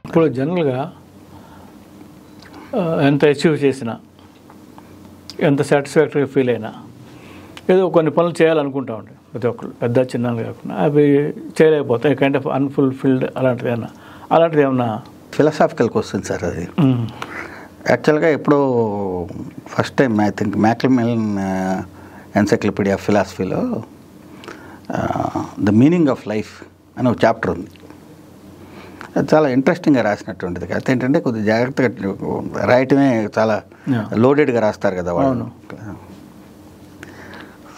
ఇప్పుడు జనరల్గా ఎంత అచీవ్ చేసినా, ఎంత సాటిస్ఫాక్టరీగా ఫీల్ అయినా, ఏదో కొన్ని పనులు చేయాలనుకుంటా ఉంటాయి ప్రతి ఒక్కరు, పెద్ద చిన్నలు కాకుండా. అవి చేయలేకపోతాయి, కైండ్ ఆఫ్ అన్ఫుల్ఫిల్డ్ అలాంటిది ఏమన్నా? ఫిలాసాఫికల్ క్వశ్చన్ సార్ అది. యాక్చువల్గా ఎప్పుడో first time I think Macmillan encyclopedia of ఫిలాసఫీలో ద మీనింగ్ ఆఫ్ లైఫ్ అని ఒక చాప్టర్ ఉంది. అది చాలా ఇంట్రెస్టింగ్గా రాసినటువంటిది. అయితే ఏంటంటే కొద్దిగా జాగ్రత్తగా రాయటమే, చాలా లోడెడ్గా రాస్తారు కదా వాళ్ళు.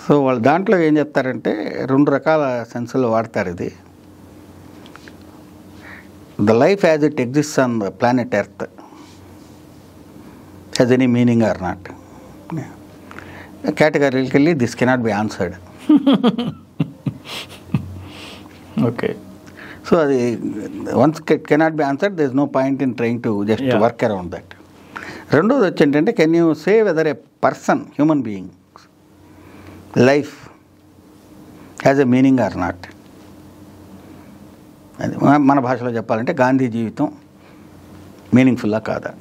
సో వాళ్ళు దాంట్లో ఏం చెప్తారంటే 2 రకాల సెన్సులు వాడతారు ఇది. The life as it exists on the planet earth has any meaning or not. Categorically this cannot be answered. Okay. So అది once cannot be answered, there is no point in trying to just work around that. రెండోది వచ్చి ఏంటంటే, can you say whether a person, human being life has a meaning or not? అది మన భాషలో చెప్పాలంటే గాంధీ జీవితం మీనింగ్ఫుల్లా కాదా?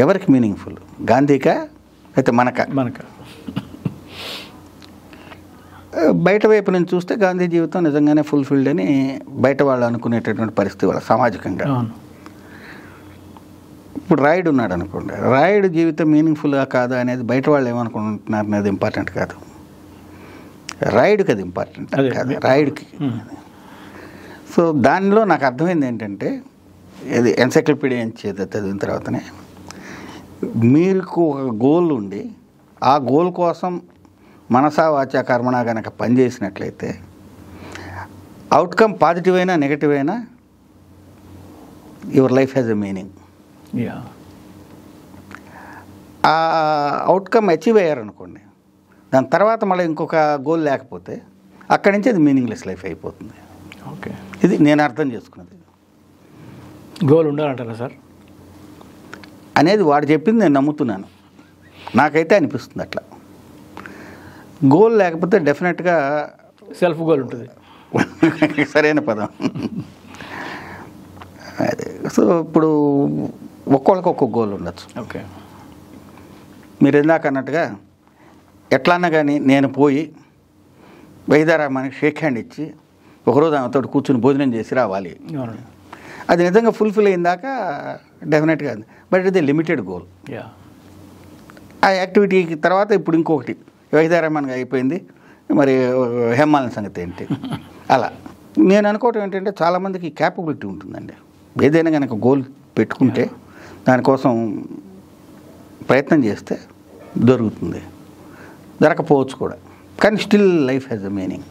ఎవరికి మీనింగ్ఫుల్, గాంధీకా అయితే మనక? బయట వైపు నుంచి చూస్తే గాంధీ జీవితం నిజంగానే ఫుల్ఫిల్డ్ అని బయట వాళ్ళు అనుకునేటటువంటి పరిస్థితి వాళ్ళ సమాజకంగా. ఇప్పుడు రాయుడు ఉన్నాడు అనుకోండి, రాయుడు జీవితం మీనింగ్ఫుల్గా కాదా అనేది బయట వాళ్ళు ఏమనుకుంటున్నారు అనేది ఇంపార్టెంట్ కాదు, రాయుడికి అది ఇంపార్టెంట్ కాదు, రాయుడికి. సో దానిలో నాకు అర్థమైంది ఏంటంటే, ఇది ఎన్సైక్లోపీడియా చదివిన తర్వాతనే, మీకు ఒక గోల్ ఉండి ఆ గోల్ కోసం మనసా వాచా కర్మణ కనుక పనిచేసినట్లయితే, అవుట్కమ్ పాజిటివ్ అయినా నెగటివ్ అయినా your life has a meaning. ఆ అవుట్కమ్ అచీవ్ అయ్యారనుకోండి, దాని తర్వాత మళ్ళీ ఇంకొక గోల్ లేకపోతే అక్కడి నుంచి అది మీనింగ్లెస్ లైఫ్ అయిపోతుంది. ఓకే, ఇది నేను అర్థం చేసుకున్నది. గోల్ ఉండాలంటారా సార్ అనేది వాడు చెప్పింది నేను నమ్ముతున్నాను, నాకైతే అనిపిస్తుంది అట్లా. గోల్ లేకపోతే డెఫినెట్గా సెల్ఫ్ గోల్ ఉంటుంది, సరైన పదం. సో ఇప్పుడు ఒక్కొక్కరికి ఒక్కొక్క గోల్ ఉండొచ్చు. ఓకే, మీరు ఇందాక అన్నట్టుగా ఎట్లన్నా కానీ నేను పోయి వైదారామానికి షేక్ హ్యాండ్ ఇచ్చి ఒకరోజు ఆమెతో కూర్చుని భోజనం చేసి రావాలి, అది నిజంగా ఫుల్ఫిల్ అయిందాక డెఫినెట్గా. బట్ ఇది లిమిటెడ్ గోల్. ఆ యాక్టివిటీకి తర్వాత ఇప్పుడు ఇంకొకటి వైదారామానికి అయిపోయింది, మరి హేమాలిని సంగతి ఏంటి? అలా నేను అనుకోవటం ఏంటంటే, చాలామందికి క్యాపబిలిటీ ఉంటుందండి. ఏదైనా కనుక గోల్ పెట్టుకుంటే దానికోసం ప్రయత్నం చేస్తే దొరుకుతుంది, దొరకపోవచ్చు కూడా, కానీ still life has a meaning.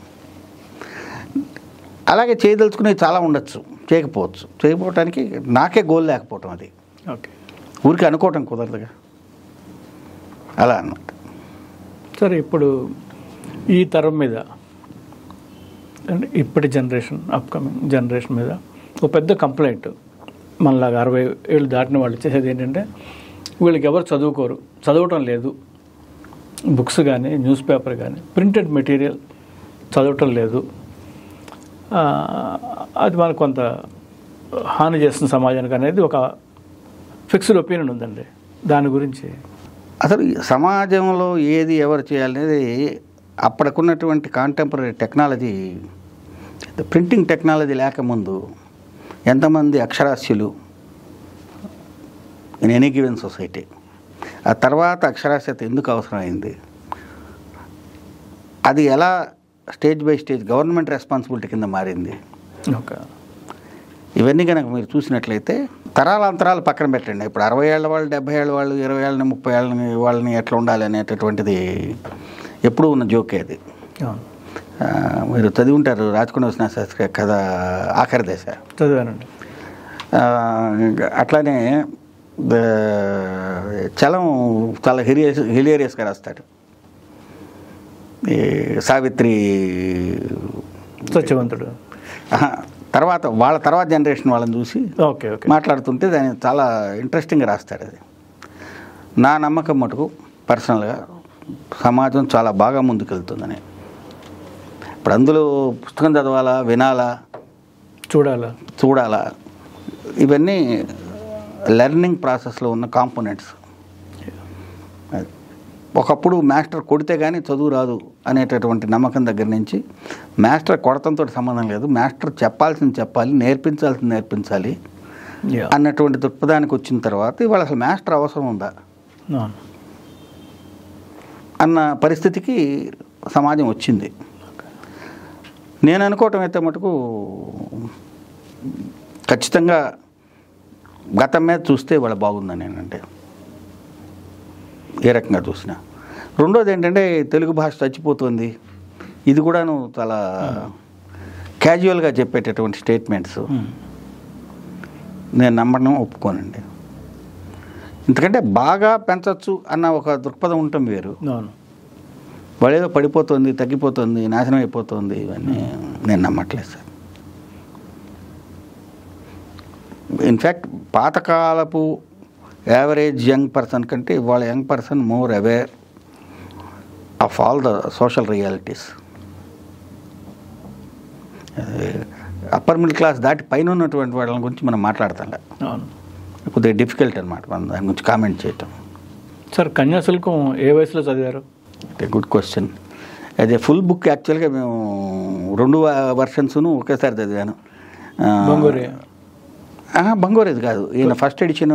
అలాగే చేయదలుచుకునేవి చాలా ఉండొచ్చు, చేయకపోవటానికి నాకే గోల్ లేకపోవటం, అది ఓకే, ఊరికి అనుకోవటం కుదరదుగా, అలా అన్నమాట. సరే, ఇప్పుడు ఈ తరం మీద అంటే ఇప్పటి జనరేషన్, అప్కమింగ్ జనరేషన్ మీద ఒక పెద్ద కంప్లైంట్ మనలాగా 60 ఏళ్ళు దాటిన వాళ్ళు చేసేది ఏంటంటే, వీళ్ళకి ఎవరు చదవటం లేదు, బుక్స్ కానీ న్యూస్ పేపర్ కానీ ప్రింటెడ్ మెటీరియల్ చదవటం లేదు, అది మనకు కొంత హాని చేస్తుంది సమాజానికి అనేది ఒక ఫిక్స్డ్ ఒపీనియన్ ఉందండి. దాని గురించి అసలు సమాజంలో ఏది ఎవరు చేయాలనేది అప్పటికున్నటువంటి కాంటెంపరీ టెక్నాలజీ, ప్రింటింగ్ టెక్నాలజీ లేకముందు ఎంతమంది అక్షరాస్యులు ఇన్ ఎనీ గివెన్ సొసైటీ, ఆ తర్వాత అక్షరాస్యత ఎందుకు అవసరమైంది, అది ఎలా stage by stage government responsibility కింద మారింది, ఓకే, ఇవన్నీ కనుక మీరు చూసినట్లయితే తరాల అంతరాలు పక్కన పెట్టండి. ఇప్పుడు 60 ఏళ్ళ వాళ్ళు, 70 ఏళ్ళ వాళ్ళు, 20 ఏళ్ళని 30 ఏళ్ళని వాళ్ళని ఎట్లా ఉండాలి అనేటటువంటిది ఎప్పుడూ ఉన్న జోకే అది. మీరు చదివి ఉంటారు రాజకొండ శాస్త్రి కథ ఆఖరి దశ, చదివానండి. అట్లానే చలం చాలా హిలేరియస్గా రాస్తాడు. సావిత్రి సత్యవంతుడు వాళ్ళ తర్వాత జనరేషన్ వాళ్ళని చూసి మాట్లాడుతుంటే దాన్ని చాలా ఇంట్రెస్టింగ్గా రాస్తాడు. అది నా నమ్మకం మటుకు పర్సనల్గా సమాజం చాలా బాగా ముందుకెళ్తుందని. ఇప్పుడు అందులో పుస్తకం చదవాలా, వినాలా, చూడాలా, ఇవన్నీ లెర్నింగ్ ప్రాసెస్లో ఉన్న కాంపోనెంట్స్. ఒకప్పుడు మాస్టర్ కొడితే కానీ చదువు రాదు అనేటటువంటి నమ్మకం దగ్గర నుంచి మాస్టర్ కొడతంతో సంబంధం లేదు, మాస్టర్ చెప్పాల్సింది చెప్పాలి, నేర్పించాల్సింది నేర్పించాలి అన్నటువంటి దృక్పథానికి వచ్చిన తర్వాత ఇవాళ అసలు మాస్టర్ అవసరం ఉందా అన్న పరిస్థితికి సమాజం వచ్చింది. నేను అనుకోవటం అయితే మటుకు ఖచ్చితంగా గతం మీద చూస్తే ఇవాళ బాగుందని నేనంటే ఏ రకంగా చూసినా. రెండోది ఏంటంటే తెలుగు భాష చచ్చిపోతుంది, ఇది కూడాను చాలా క్యాజువల్గా చెప్పేటటువంటి స్టేట్మెంట్స్ నేను నమ్మడం ఒప్పుకోనండి. ఎందుకంటే బాగా పెంచవచ్చు అన్న ఒక దృక్పథం ఉండటం వేరు, వాళ్ళు ఏదో పడిపోతుంది, తగ్గిపోతుంది, నాశనం అయిపోతుంది, ఇవన్నీ నేను నమ్మట్లేదు సార్. ఇన్ఫ్యాక్ట్ పాతకాలపు యావరేజ్ యంగ్ పర్సన్ కంటే ఇవాళ young person more aware of all the social realities. Upper middle class దాటి పైన ఉన్నటువంటి వాళ్ళ గురించి మనం మాట్లాడతాం, కొద్దిగా డిఫికల్ట్ అనమాట మనం దాని గురించి కామెంట్ చేయటం. సార్ కన్యాశుల్కం ఏ వయసులో చదివారు? Good question. అదే ఫుల్ బుక్ యాక్చువల్గా మేము 2 వర్షన్స్ను ఒకేసారి చదివాను. బంగోరేది కాదు, ఈయన ఫస్ట్ ఎడిషన్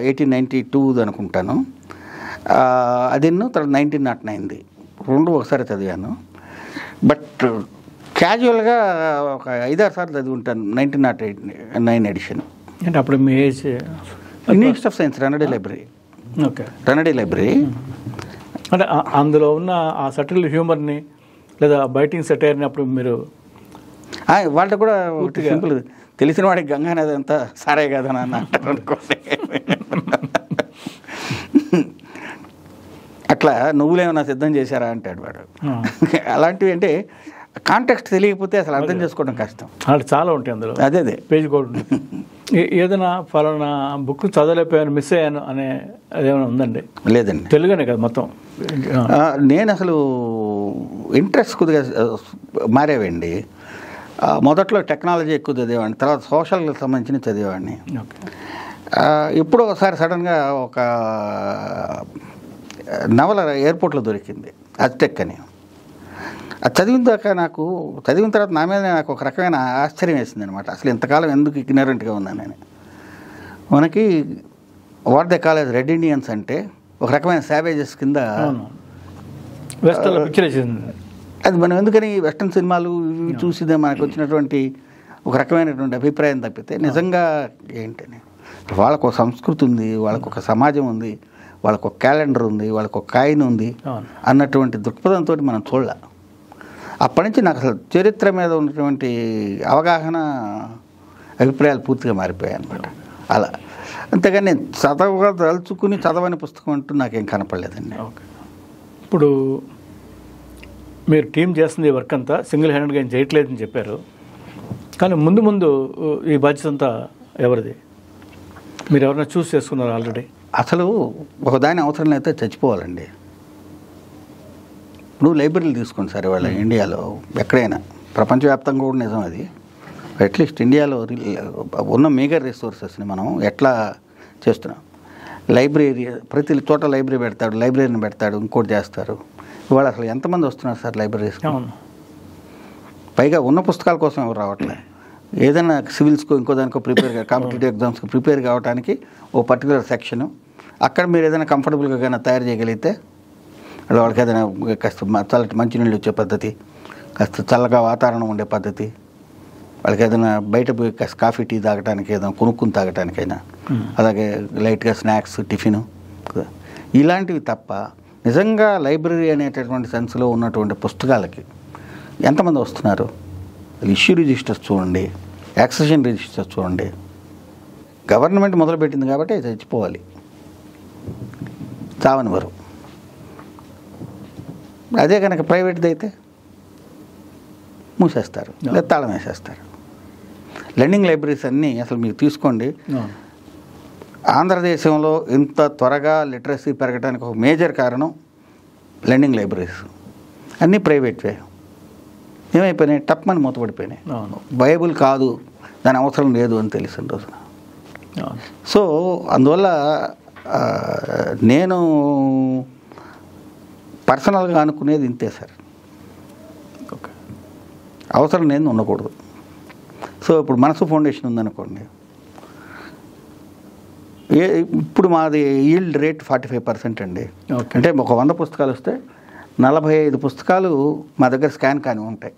1892 అనుకుంటాను, అది తర్వాత 1909 2 ఒకసారి చదివాను. బట్ క్యాజువల్గా ఒక 5-6 సార్లు చదివి ఉంటాను 1909 ఎడిషన్. అంటే అప్పుడు మీ age? University of science, Ranade library. Okay, Ranade library. అంటే అందులో ఉన్న ఆ సటిల్ హ్యూమర్ని లేదా బైటింగ్ సెటైర్ని అప్పుడు మీరు వాళ్ళకి కూడా సింపుల్, తెలిసిన వాడికి గంగానది అంతా సారే కదా అని అంటారు అనుకోండి. అట్లా నువ్వులేమన్నా సిద్ధం చేశారా అంటాడు వాడు. అలాంటివి అంటే కాంటెక్స్ట్ తెలియకపోతే అసలు అర్థం చేసుకోవడం కష్టం. అలా చాలా ఉంటాయి అందులో. అదే పేజ్ కూడా ఉంటుంది. ఏదైనా ఫలానా బుక్ చదవలేకపోయాను, మిస్ అయ్యాను అనే అదేమైనా ఉందండి? లేదండి, తెలుగునే కదా మొత్తం. నేను అసలు ఇంట్రెస్ట్ కొద్దిగా మారేవండి. మొదట్లో టెక్నాలజీ ఎక్కువ చదివేవాడిని, తర్వాత సోషల్కి సంబంధించిన చదివేవాడిని. ఎప్పుడో ఒకసారి సడన్గా ఒక నవల ఎయిర్పోర్ట్లో దొరికింది, అజ్టెక్ అని. అది చదివిన దాకా నాకు, చదివిన తర్వాత నా మీద నాకు ఒక రకమైన ఆశ్చర్యం వేసింది అనమాట. అసలు ఇంతకాలం ఎందుకు ఇగ్నరెంట్గా ఉన్నాను నేను. మనకి what they call as red Indians అంటే ఒక రకమైన సావేజెస్ కింద అది మనం ఎందుకని వెస్ట్రన్ సినిమాలు ఇవి చూసిదే మనకు వచ్చినటువంటి ఒక రకమైనటువంటి అభిప్రాయం తప్పితే నిజంగా ఏంటని వాళ్ళకు ఒక సంస్కృతి ఉంది, వాళ్ళకు ఒక సమాజం ఉంది, వాళ్ళకు ఒక క్యాలెండర్ ఉంది, వాళ్ళకు ఒక కాయిన్ ఉంది అన్నటువంటి దృక్పథంతో మనం చూడాలి. అప్పటి నుంచి నాకు అసలు చరిత్ర మీద ఉన్నటువంటి అవగాహన, అభిప్రాయాలు పూర్తిగా మారిపోయాయి అన్నమాట. అలా అంతేగాని తలుచుకుని చదవని పుస్తకం అంటూ నాకేం కనపడలేదండి. ఇప్పుడు మీరు టీం చేస్తుంది వర్క్ అంతా సింగిల్ హ్యాండెడ్గా ఏం చేయట్లేదని చెప్పారు, కానీ ముందు ముందు ఈ బాధ్యత అంతా ఎవరిది? మీరు ఎవరైనా చూస్ చేసుకున్నారు ఆల్రెడీ? అసలు ఒకదాని అవసరం అయితే చచ్చిపోవాలండి. నువ్వు లైబ్రరీలు తీసుకోండి సార్, ఇవాళ ఇండియాలో ఎక్కడైనా, ప్రపంచవ్యాప్తంగా కూడా నిజం అది. అట్లీస్ట్ ఇండియాలో ఉన్న మేజర్ రిసోర్సెస్ని మనం ఎట్లా చేస్తున్నాం. లైబ్రరీ ప్రతి చోట లైబ్రరీ పెడతాడు, లైబ్రరీని పెడతాడు, ఇంకోటి చేస్తారు. ఇవాళ అసలు ఎంతమంది వస్తున్నారు సార్ లైబ్రరీస్కి? పైగా ఉన్న పుస్తకాల కోసం ఎవరు రావట్లేదు. ఏదైనా సివిల్స్కో ఇంకో దానికో కాంపిటేటివ్ ఎగ్జామ్స్కి ప్రిపేర్ కావడానికి ఓ పర్టికులర్ సెక్షను, అక్కడ మీరు ఏదైనా కంఫర్టబుల్గా కానీ తయారు చేయగలిగితే వాళ్ళకి ఏదైనా కాస్త చల్లటి మంచినీళ్ళు వచ్చే పద్ధతి, కాస్త చల్లగా వాతావరణం ఉండే పద్ధతి, వాళ్ళకి ఏదైనా బయట పోయి కాస్త కాఫీ టీ తాగడానికి, ఏదైనా కొనుక్కుని తాగటానికైనా, అలాగే లైట్గా స్నాక్స్, టిఫిను, ఇలాంటివి తప్ప నిజంగా లైబ్రరీ అనేటటువంటి సెన్స్లో ఉన్నటువంటి పుస్తకాలకి ఎంతమంది వస్తున్నారు? ఇష్యూ రిజిస్టర్స్ చూడండి, యాక్సెషన్ రిజిస్టర్స్ చూడండి. గవర్నమెంట్ మొదలుపెట్టింది కాబట్టి చచ్చిపోవాలి, చావనివ్వరు. అదే కనుక ప్రైవేట్ది అయితే మూసేస్తారు లేదా తాళం వేసేస్తారు. లెర్నింగ్ లైబ్రరీస్ అన్నీ అసలు మీరు తీసుకోండి, ఆంధ్రదేశంలో ఇంత త్వరగా లిటరసీ పెరగడానికి ఒక మేజర్ కారణం లెర్నింగ్ లైబ్రరీస్. అన్నీ ప్రైవేట్వే. ఏమైపోయినాయి, టప్మని మూతపడిపోయినాయి. అవును. బైబుల్ కాదు, దాని అవసరం లేదు అని తెలిసిన రోజున. అవును. సో అందువల్ల నేను పర్సనల్గా అనుకునేది ఇంతే సార్. ఓకే. అవసరం నేను ఉండకూడదు. సో ఇప్పుడు మనసు ఫౌండేషన్ ఉందనుకోండి, ఇప్పుడు మాది ఈల్డ్ రేట్ 45% అండి. ఓకే. అంటే ఒక 100 పుస్తకాలు వస్తే 45 పుస్తకాలు మా దగ్గర స్కాన్ కానీ ఉంటాయి.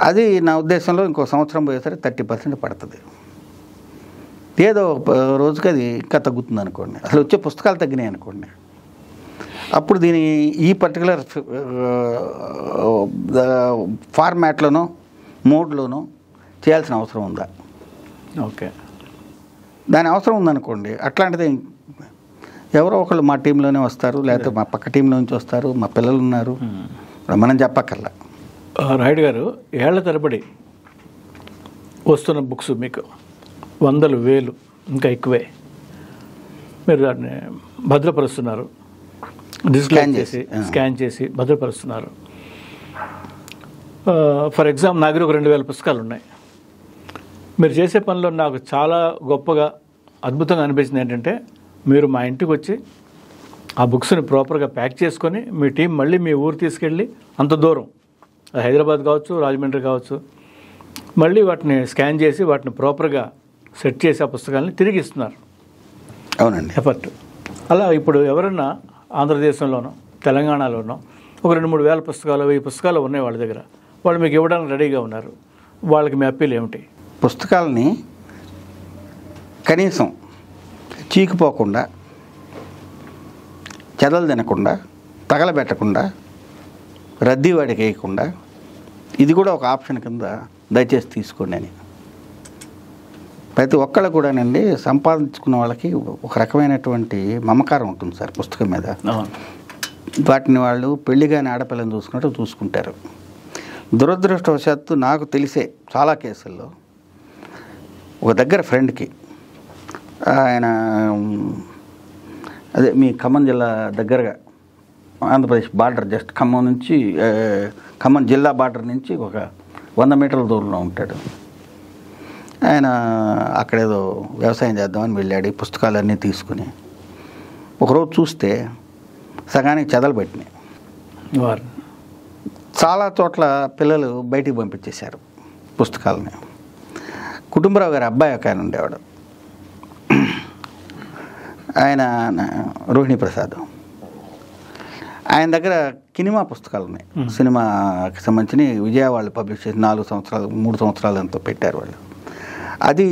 అది నా ఉద్దేశంలో ఇంకో సంవత్సరం పోయేసరికి 30% పడుతుంది. ఏదో రోజుకి అది ఇంకా తగ్గుతుంది అనుకోండి, అసలు వచ్చే పుస్తకాలు తగ్గినాయి అనుకోండి, అప్పుడు దీని ఈ పర్టికులర్ ఫార్మాట్లోనో మోడ్లోనో చేయాల్సిన అవసరం ఉందా? ఓకే. దాని అవసరం ఉందనుకోండి, అట్లాంటిది ఎవరో ఒకళ్ళు మా టీంలోనే వస్తారు, లేకపోతే మా పక్క టీంలో నుంచి వస్తారు, మా పిల్లలు ఉన్నారు, మనం చెప్పక్కర్లా. రాయుడు గారు, ఏళ్ల తరబడి వస్తున్న బుక్స్ మీకు 100,000 ఇంకా ఎక్కువే, మీరు దాన్ని భద్రపరుస్తున్నారు, డిజిటల్ చేసి స్కాన్ చేసి భద్రపరుస్తున్నారు. ఫర్ ఎగ్జాంపుల్ నా దగ్గర ఒక 2,000 పుస్తకాలు ఉన్నాయి. మీరు చేసే పనిలో నాకు చాలా గొప్పగా అద్భుతంగా అనిపించింది ఏంటంటే, మీరు మా ఇంటికి వచ్చి ఆ బుక్స్ని ప్రాపర్గా ప్యాక్ చేసుకొని మీ టీం మళ్ళీ మీ ఊరు తీసుకెళ్ళి అంత దూరం, అది హైదరాబాద్ కావచ్చు, రాజమండ్రి కావచ్చు, మళ్ళీ వాటిని స్కాన్ చేసి వాటిని ప్రాపర్గా సెట్ చేసి ఆ పుస్తకాలని తిరిగి ఇస్తున్నారు. అవునండి. ఎఫర్ట్. అలా ఇప్పుడు ఎవరన్నా ఆంధ్రదేశంలోనో తెలంగాణలోనో ఒక 2-3 వేల పుస్తకాలు 1000 పుస్తకాలు ఉన్నాయి వాళ్ళ దగ్గర, వాళ్ళు మీకు ఇవ్వడానికి రెడీగా ఉన్నారు, వాళ్ళకి మీ అప్పీల్ ఏమిటి? పుస్తకాలని కనీసం చీకిపోకుండా, చెదలు తినకుండా, తగలబెట్టకుండా, రద్దీ వాడికి వేయకుండా, ఇది కూడా ఒక ఆప్షన్ కింద దయచేసి తీసుకోండి అని. ప్రతి ఒక్కళ్ళు కూడానండి సంపాదించుకున్న వాళ్ళకి ఒక రకమైనటువంటి మమకారం ఉంటుంది సార్ పుస్తకం మీద. వాటిని వాళ్ళు పెళ్లి కాని ఆడపిల్లని చూసుకున్నట్టు చూసుకుంటారు. దురదృష్టవశాత్తు నాకు తెలిసే చాలా కేసుల్లో ఒక దగ్గర ఫ్రెండ్కి, ఆయన అదే మీ ఖమ్మం జిల్లా దగ్గరగా ఆంధ్రప్రదేశ్ బార్డర్, జస్ట్ ఖమ్మం నుంచి ఖమ్మం జిల్లా బార్డర్ నుంచి ఒక 100 మీటర్ల దూరంలో ఉంటాడు. ఆయన అక్కడేదో వ్యవసాయం చేద్దామని వెళ్ళాడు. ఈ పుస్తకాలన్నీ తీసుకుని ఒకరోజు చూస్తే సగానికి చెదలు పెట్టినాయి. చాలా చోట్ల పిల్లలు బయటికి పంపించేశారు పుస్తకాలని. కుటుంబరావు గారి అబ్బాయి ఒక ఆయన ఉండేవాడు, ఆయన రోహిణి ప్రసాద్. ఆయన దగ్గర సినిమా పుస్తకాలు ఉన్నాయి, సినిమాకి సంబంధించి విజయవాళ్ళు పబ్లిష్ చేసి 3 సంవత్సరాలు ఎంతో పెట్టారు వాళ్ళు. అది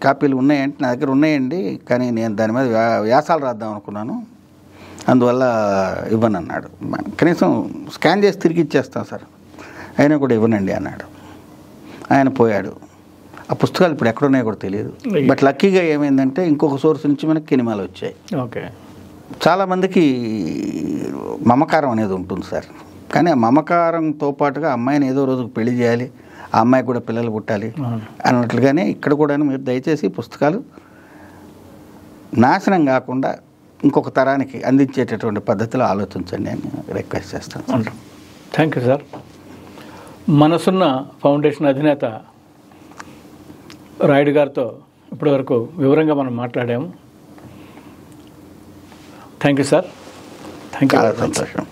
కాపీలు ఉన్నాయంటే నా దగ్గర ఉన్నాయండి, కానీ నేను దాని మీద వ్యాసాలు రాద్దాం అనుకున్నాను, అందువల్ల ఇవ్వను అన్నాడు. కనీసం స్కాన్ చేసి తిరిగి ఇచ్చేస్తాం సార్, అయినా కూడా ఇవ్వనండి అన్నాడు. ఆయన పోయాడు. ఆ పుస్తకాలు ఇప్పుడు ఎక్కడున్నాయో కూడా తెలియదు. బట్ లక్కీగా ఏమైందంటే ఇంకొక సోర్స్ నుంచి మనకి సినిమాలు వచ్చాయి. ఓకే. చాలామందికి మమకారం అనేది ఉంటుంది సార్, కానీ ఆ మమకారంతో పాటుగా అమ్మాయిని ఏదో రోజుకు పెళ్లి చేయాలి, ఆ అమ్మాయికి కూడా పిల్లలు పుట్టాలి అన్నట్లుగానే ఇక్కడ కూడా మీరు దయచేసి పుస్తకాలు నాశనం కాకుండా ఇంకొక తరానికి అందించేటటువంటి పద్ధతిలో ఆలోచించండి అని రిక్వెస్ట్ చేస్తాను. Thank you sir. మనసున్న ఫౌండేషన్ అధినేత రాయుడు గారితో ఇప్పటివరకు వివరంగా మనం మాట్లాడాము. Thank you sir. Thank you. చాలా సంతోషం.